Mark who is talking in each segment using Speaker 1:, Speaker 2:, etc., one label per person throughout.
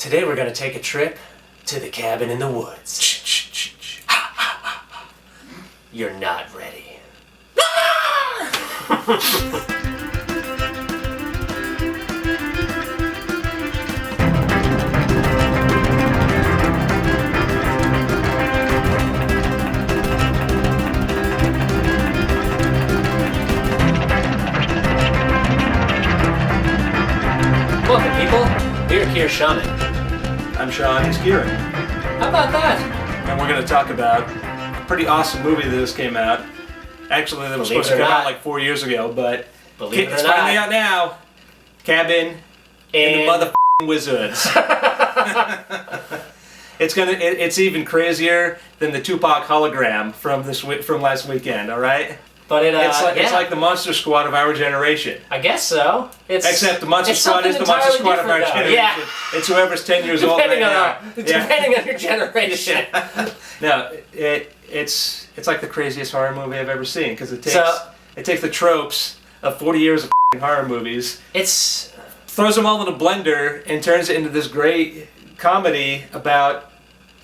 Speaker 1: Today we're gonna take a trip to the cabin in the woods. You're not ready. Welcome, people. We're Kier Shaman.
Speaker 2: I'm Sean, he's Kieran.
Speaker 1: How about that?
Speaker 2: And we're going to talk about a pretty awesome movie that just came out. Actually, that was
Speaker 1: Believe
Speaker 2: supposed to
Speaker 1: it or
Speaker 2: come out
Speaker 1: not.
Speaker 2: like 4 years ago, but
Speaker 1: Believe it or
Speaker 2: it's
Speaker 1: not.
Speaker 2: finally out now. Cabin in the motherfucking Wizards. It's even crazier than the Tupac hologram from last weekend, all right?
Speaker 1: But
Speaker 2: It's like the Monster Squad of our generation.
Speaker 1: I guess so.
Speaker 2: Except the Monster Squad is the Monster Squad of our generation.
Speaker 1: Yeah.
Speaker 2: It's whoever's 10 years old right now.
Speaker 1: Depending on your generation.
Speaker 2: No, it's like the craziest horror movie I've ever seen because it takes the tropes of 40 years of horror movies, throws them all in a blender, and turns it into this great comedy about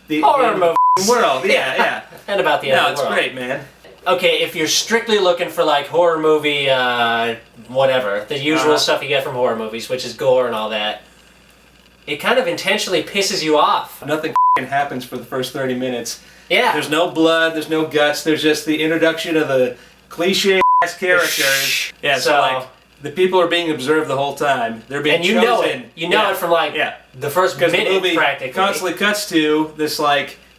Speaker 2: the
Speaker 1: horror movie
Speaker 2: world. Yeah.
Speaker 1: And about the end of the world.
Speaker 2: No, it's great, man.
Speaker 1: Okay, if you're strictly looking for like horror movie, whatever, the usual stuff you get from horror movies, which is gore and all that, it kind of intentionally pisses you off.
Speaker 2: Nothing happens for the first 30 minutes.
Speaker 1: Yeah.
Speaker 2: There's no blood, there's no guts, there's just the introduction of the cliche-ass characters. Yeah, so like, the people are being observed the whole time. They're being chosen.
Speaker 1: You know it from like the first minute,
Speaker 2: the movie
Speaker 1: practically.
Speaker 2: Constantly cuts to this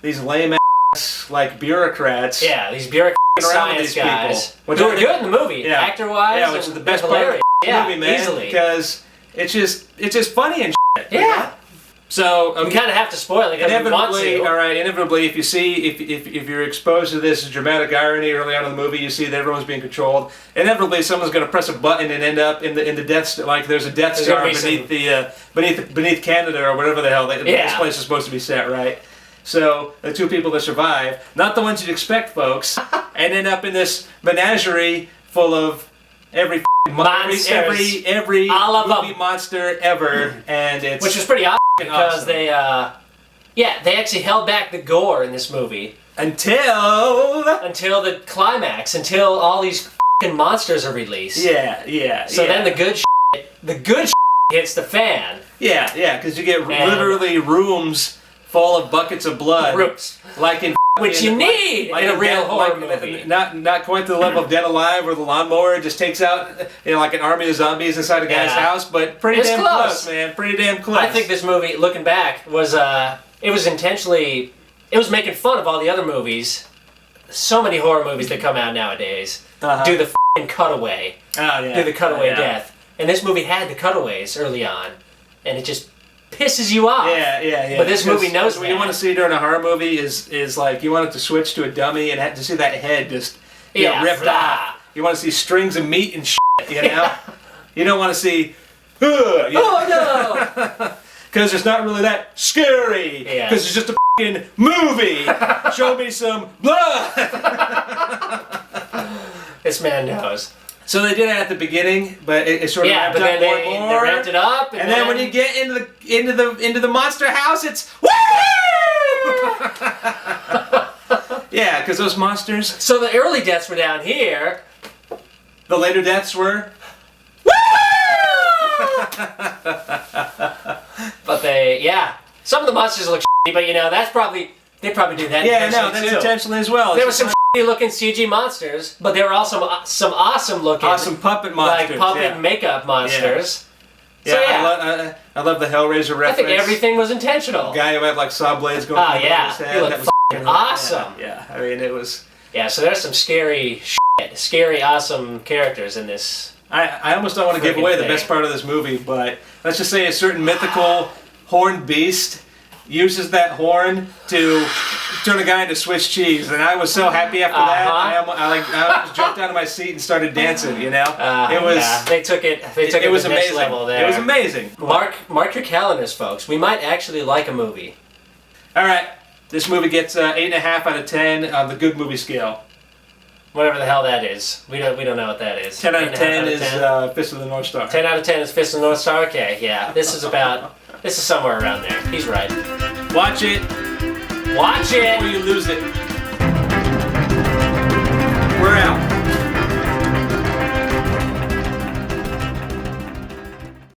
Speaker 2: these lame-ass bureaucrats.
Speaker 1: Yeah, these bureaucrats. Science guys,
Speaker 2: people,
Speaker 1: who are good in the movie, actor-wise.
Speaker 2: Yeah, which is the best part of the movie, man.
Speaker 1: Easily.
Speaker 2: Because it's just funny and shit.
Speaker 1: Yeah.
Speaker 2: You know? So
Speaker 1: we kind of have to spoil it because we want to.
Speaker 2: All right, inevitably, if you're exposed to this dramatic irony early on in the movie, you see that everyone's being controlled. Inevitably, someone's going to press a button and end up in the death. Like there's a Death Star beneath Canada or whatever the hell this place is supposed to be set, right? So the two people that survive, not the ones you'd expect, folks, and end up in this menagerie full of every
Speaker 1: monsters,
Speaker 2: every movie monster ever, and
Speaker 1: which was pretty awesome because they actually held back the gore in this movie until the climax, until all these monsters are released.
Speaker 2: Yeah.
Speaker 1: So then the good shit hits the fan.
Speaker 2: Yeah, because you get literally rooms full of buckets of blood, like in
Speaker 1: which you need in a real horror movie.
Speaker 2: Not quite to the level of Dead Alive, where the lawnmower just takes out like an army of zombies inside a guy's house, but pretty damn close, man. Pretty damn close.
Speaker 1: I think this movie, looking back, was making fun of all the other movies. So many horror movies that come out nowadays do the f***ing cutaway.
Speaker 2: Oh yeah.
Speaker 1: Do the cutaway death, and this movie had the cutaways early on, and it just pisses you off.
Speaker 2: Yeah.
Speaker 1: But this movie knows that.
Speaker 2: What you want to see during a horror movie is like you want it to switch to a dummy and to see that head just ripped off. You want to see strings of meat and shit, you know? You don't want to see
Speaker 1: oh no!
Speaker 2: Because it's not really that scary. Because it's just a f***ing movie. Show me some blood.
Speaker 1: This man knows.
Speaker 2: So they did it at the beginning, but it sort of ramped up more and more.
Speaker 1: They ramped it up,
Speaker 2: and then when you get into the monster house, it's woo! Yeah, because those monsters.
Speaker 1: So the early deaths were down here.
Speaker 2: The later deaths were
Speaker 1: woo! But some of the monsters look shitty, but that's probably they probably do that.
Speaker 2: Yeah, no, that's intentionally as well.
Speaker 1: There were some looking CG monsters, but there were also some awesome looking
Speaker 2: puppet monsters,
Speaker 1: like puppet makeup monsters.
Speaker 2: Yeah, so, I love the Hellraiser reference.
Speaker 1: I think everything was intentional.
Speaker 2: The guy who had like saw blades going through his head.
Speaker 1: He looked fucking awesome.
Speaker 2: Yeah, I mean it was.
Speaker 1: Yeah, so there's some scary, awesome characters in this.
Speaker 2: I almost don't want to give away the best part of this movie, but let's just say a certain mythical horned beast uses that horn to turn a guy into Swiss cheese, and I was so happy after that. I just jumped out of my seat and started dancing. It was.
Speaker 1: They took it. It was
Speaker 2: to the
Speaker 1: next
Speaker 2: amazing.
Speaker 1: level there.
Speaker 2: It was amazing.
Speaker 1: Mark your calendars, folks. We might actually like a movie.
Speaker 2: All right, this movie gets 8.5 out of 10 on the good movie scale.
Speaker 1: Whatever the hell that is. We don't know what that is.
Speaker 2: 10 out of 10 is Fist of the North Star.
Speaker 1: 10 out of 10 is Fist of the North Star? Okay, yeah. This is about This is somewhere around there. He's right.
Speaker 2: Watch it
Speaker 1: Watch it!
Speaker 2: before you lose it.